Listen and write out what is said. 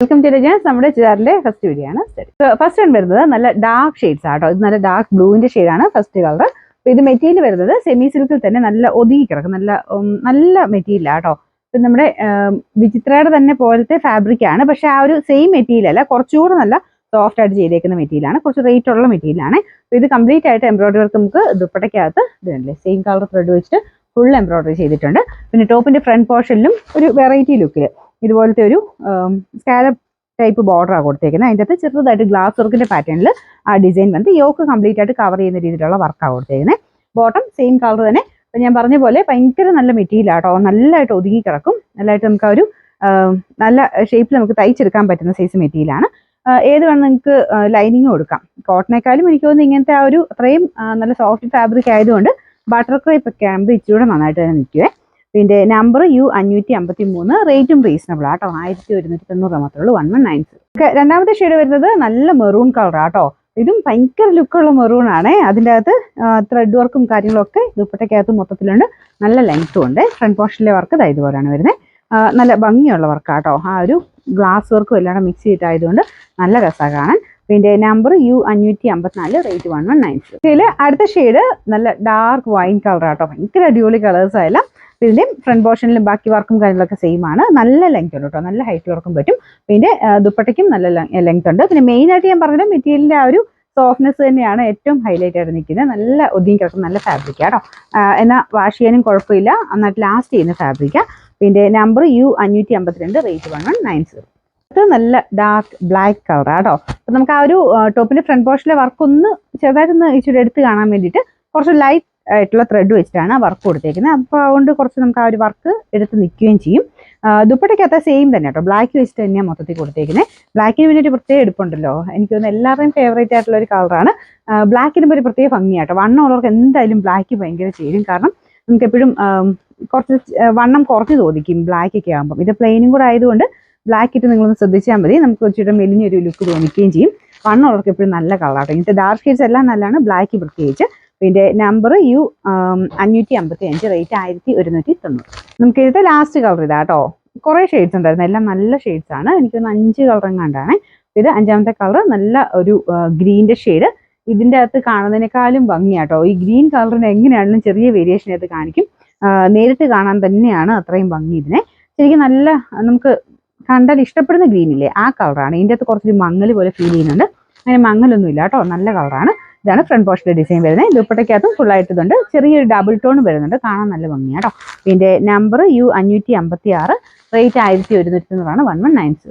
Welcome to നമ്മുടെ ചുരിദാറിന്റെ first video ആണ്. First one വരുന്നത് നല്ല ഡാർക്ക് ഷെയ്ഡ്സ് ആട്ടോ. ഇത് നല്ല ഡാർക്ക് ബ്ലൂവിന്റെ ഷെയ്ഡാണ് ഫസ്റ്റ് കളർ. അപ്പൊ ഇത് മെറ്റീരിയൽ വരുന്നത് സെമി സിൽക്കിൽ തന്നെ നല്ല ഒതുങ്ങി കിടക്കും, നല്ല മെറ്റീരിയൽ ആട്ടോ. ഇപ്പൊ നമ്മുടെ വിചിത്രയുടെ തന്നെ പോലത്തെ ഫാബ്രിക് ആണ്, പക്ഷെ ആ ഒരു സെയിം മെറ്റീരിയൽ അല്ല, കുറച്ചുകൂടെ നല്ല സോഫ്റ്റ് ആയിട്ട് ചെയ്തേക്കുന്ന മെറ്റീരിയൽ ആണ്, കുറച്ച് റേറ്റ് ഉള്ള മെറ്റീരിയൽ ആണ്. അപ്പൊ ഇത് കംപ്ലീറ്റ് ആയിട്ട് എംബ്രോയിഡറി വർക്ക് നമുക്ക് ദുപ്പട്ടയ്ക്കകത്ത് ഇതല്ലേ സെയിം കളർ ത്രെഡ് വെച്ചിട്ട് ഫുൾ എംബ്രോയിഡറി ചെയ്തിട്ടുണ്ട്. പിന്നെ ടോപ്പിന്റെ ഫ്രണ്ട് പോർഷനിലും ഒരു വെറൈറ്റി ലുക്കിൽ ഇതുപോലത്തെ ഒരു സ്കാലപ്പ് ടൈപ്പ് ബോർഡറാണ് കൊടുത്തേക്കുന്നത്. അതിൻ്റെ അകത്ത് ചെറുതായിട്ട് ഗ്ലാസ് വർക്കിന്റെ പാറ്റേണിൽ ആ ഡിസൈൻ വന്ന് യോക്ക് കംപ്ലീറ്റ് ആയിട്ട് കവർ ചെയ്യുന്ന രീതിയിലുള്ള വർക്കാണ് കൊടുത്തേക്കുന്നത്. ബോട്ടം സെയിം കളർ തന്നെ. അപ്പം ഞാൻ പറഞ്ഞ പോലെ ഭയങ്കര നല്ല മെറ്റീരിയൽ ആട്ടോ, നല്ലതായിട്ട് ഒതുങ്ങി കിടക്കും, നല്ലതായിട്ട് നമുക്ക് ആ ഒരു നല്ല ഷേപ്പിൽ നമുക്ക് തയ്ച്ചെടുക്കാൻ പറ്റുന്ന സൈസ് മെറ്റീരിയലാണ്. ഏത് വേണം നിങ്ങൾക്ക് ലൈനിങ് കൊടുക്കാം. കോട്ടനേക്കാളും എനിക്ക് തോന്നുന്നു ഇങ്ങനത്തെ ആ ഒരു അത്രയും നല്ല സോഫ്റ്റ് ഫാബ്രിക് ആയതുകൊണ്ട് ബട്ടർ ക്രേപ്പ് ഒക്കെ ആകുമ്പോൾ ഇച്ചിരി നന്നായിട്ട് തന്നെ നിൽക്കുവേ. പിന്നെ നമ്പർ U553, റേറ്റും റീസണബിൾ ആട്ടോ, 1190 മാത്രമേ ഉള്ളൂ, 1190. രണ്ടാമത്തെ ഷെയ്ഡ് വരുന്നത് നല്ല മെറൂൺ കളർ ആട്ടോ. ഇതും ഭയങ്കര ലുക്കുള്ള മെറൂൺ ആണ്. അതിൻ്റെ അകത്ത് ത്രെഡ് വർക്കും കാര്യങ്ങളൊക്കെ ദുപ്പട്ടയ്ക്കകത്ത് മൊത്തത്തിലുണ്ട്, നല്ല ലെങ്ത്തും ഉണ്ട്. ഫ്രണ്ട് പോർഷനിലെ വർക്ക് ഇതുപോലെയാണ് വരുന്നത്. നല്ല ഭംഗിയുള്ള വർക്കാട്ടോ, ആ ഒരു ഗ്ലാസ് വർക്കും എല്ലാം മിക്സ് ചെയ്തിട്ടായതുകൊണ്ട് നല്ല രസമാണ് കാണാൻ. പിന്നെ നമ്പർ U554, റേറ്റ് 1190. ഇതിൽ അടുത്ത ഷെയ്ഡ് നല്ല ഡാർക്ക് വൈൻ കളർ ആട്ടോ, ഭയങ്കര അടിപൊളി കളേഴ്സ് ആയാലും. ഇതിൻ്റെയും ഫ്രണ്ട് പോർഷനിലും ബാക്കി വർക്കും കാര്യങ്ങളൊക്കെ സെയിം ആണ്. നല്ല ലെങ്ത് ഉണ്ട് കേട്ടോ, നല്ല ഹൈറ്റ് വർക്കും പറ്റും. പിന്നെ ദുപ്പട്ടയ്ക്കും നല്ല ലെങ്ത് ഉണ്ട്. പിന്നെ മെയിൻ ആയിട്ട് ഞാൻ പറഞ്ഞത് മെറ്റീരിയലിന്റെ ആ ഒരു സോഫ്റ്റ്നെസ് തന്നെയാണ് ഏറ്റവും ഹൈലൈറ്റ് ആയിട്ട് നിൽക്കുന്നത്. നല്ല ഒതുങ്ങി കിടക്കും, നല്ല ഫാബ്രിക് ആട്ടോ. എന്നാൽ വാഷ് ചെയ്യാനും കുഴപ്പമില്ല, നന്നായിട്ട് ലാസ്റ്റ് ചെയ്യുന്ന ഫാബ്രിക്കാണ്. പിന്നെ നമ്പർ U552, റേറ്റ് 1190. ഇത് നല്ല ഡാർക്ക് ബ്ലാക്ക് കളർ ആട്ടോ. അപ്പൊ നമുക്ക് ആ ഒരു ടോപ്പിന്റെ ഫ്രണ്ട് പോർഷനിലെ വർക്ക് ഒന്ന് ചെറുതായിട്ടൊന്ന് ഇച്ചിരി എടുത്ത് കാണാൻ വേണ്ടിയിട്ട് കുറച്ച് ലൈറ്റ് ആയിട്ടുള്ള ത്രെഡ് വെച്ചിട്ടാണ് വർക്ക് കൊടുത്തേക്കുന്നത്. അപ്പോൾ അതുകൊണ്ട് കുറച്ച് നമുക്ക് ആ ഒരു വർക്ക് എടുത്ത് നിൽക്കുകയും ചെയ്യും. ദുപ്പട്ടയ്ക്കകത്ത് സെയിം തന്നെ കേട്ടോ, ബ്ലാക്ക് വെച്ചിട്ട് തന്നെയാണ് മൊത്തത്തിൽ കൊടുത്തേക്കുന്നത്. ബ്ലാക്കിന് വേണ്ടിയിട്ട് പ്രത്യേകം എടുപ്പുണ്ടല്ലോ, എനിക്ക് തോന്നുന്നു എല്ലാവരുടെയും ഫേവറേറ്റ് ആയിട്ടുള്ള ഒരു കളറാണ്. ബ്ലാക്കിന് ഒരു പ്രത്യേക ഭംഗിയാട്ടോ. വണ്ണം ഉള്ളവർക്ക് എന്തായാലും ബ്ലാക്ക് ഭയങ്കര ചേരും, കാരണം നമുക്ക് എപ്പോഴും കുറച്ച് വണ്ണം കുറച്ച് തോന്നിക്കും ബ്ലാക്ക് ഒക്കെ ആകുമ്പോൾ. ഇത് പ്ലെയിനും കൂടെ ആയതുകൊണ്ട് ബ്ലാക്ക് ഇട്ട് നിങ്ങളൊന്ന് ശ്രദ്ധിച്ചാൽ മതി, നമുക്ക് കുറച്ചുകൂടെ മെലിഞ്ഞൊരു ലുക്ക് തോന്നിക്കുകയും ചെയ്യും. വണ്ണം ഉള്ളവർക്ക് എപ്പോഴും നല്ല കളറാട്ടോ. ഇങ്ങനത്തെ ഡാർക്ക് ഷെയ്ഡ്സ് എല്ലാം നല്ലതാണ്, ബ്ലാക്ക് പ്രത്യേകിച്ച്. പിന്നെ നമ്പർ U555, റേറ്റ് 1190. നമുക്ക് ഇതിന്റെ ലാസ്റ്റ് കളർ ഇതാട്ടോ. കുറേ ഷെയ്ഡ്സ് ഉണ്ടായിരുന്നു, എല്ലാം നല്ല ഷെയ്ഡ്സ് ആണ്. എനിക്കൊന്ന് 5 കളർ എങ്ങാണ്ടാണ് ഇത്. അഞ്ചാമത്തെ കളർ നല്ല ഒരു ഗ്രീൻ്റെ ഷെയ്ഡ്. ഇതിൻ്റെ അകത്ത് കാണുന്നതിനേക്കാളും ഭംഗിയാട്ടോ. ഈ ഗ്രീൻ കളറിന് എങ്ങനെയാണെങ്കിലും ചെറിയ വേരിയേഷൻ ആയിട്ട് കാണിക്കും, നേരിട്ട് കാണാൻ തന്നെയാണ് അത്രയും ഭംഗി ഇതിനെ. ശരിക്കും നല്ല നമുക്ക് കണ്ടാൽ ഇഷ്ടപ്പെടുന്ന ഗ്രീൻ ഇല്ലേ, ആ കളറാണ്. ഇതിൻ്റെ അകത്ത് കുറച്ചൊരു മങ്ങൽ പോലെ ഫീൽ ചെയ്യുന്നുണ്ട്. അങ്ങനെ മങ്ങലൊന്നും ഇല്ല കേട്ടോ, നല്ല കളറാണ്. ഇതാണ് ഫ്രണ്ട് പോർഷന്റെ ഡിസൈൻ വരുന്നത്. ദുപ്പട്ടയ്ക്കകത്തും ഫുൾ ആയിട്ടുണ്ട്, ചെറിയൊരു ഡബിൾ ടോൺ വരുന്നുണ്ട്, കാണാൻ നല്ല ഭംഗിയാട്ടോ. പിന്നെ നമ്പർ U556, റേറ്റ് 1190, 1190.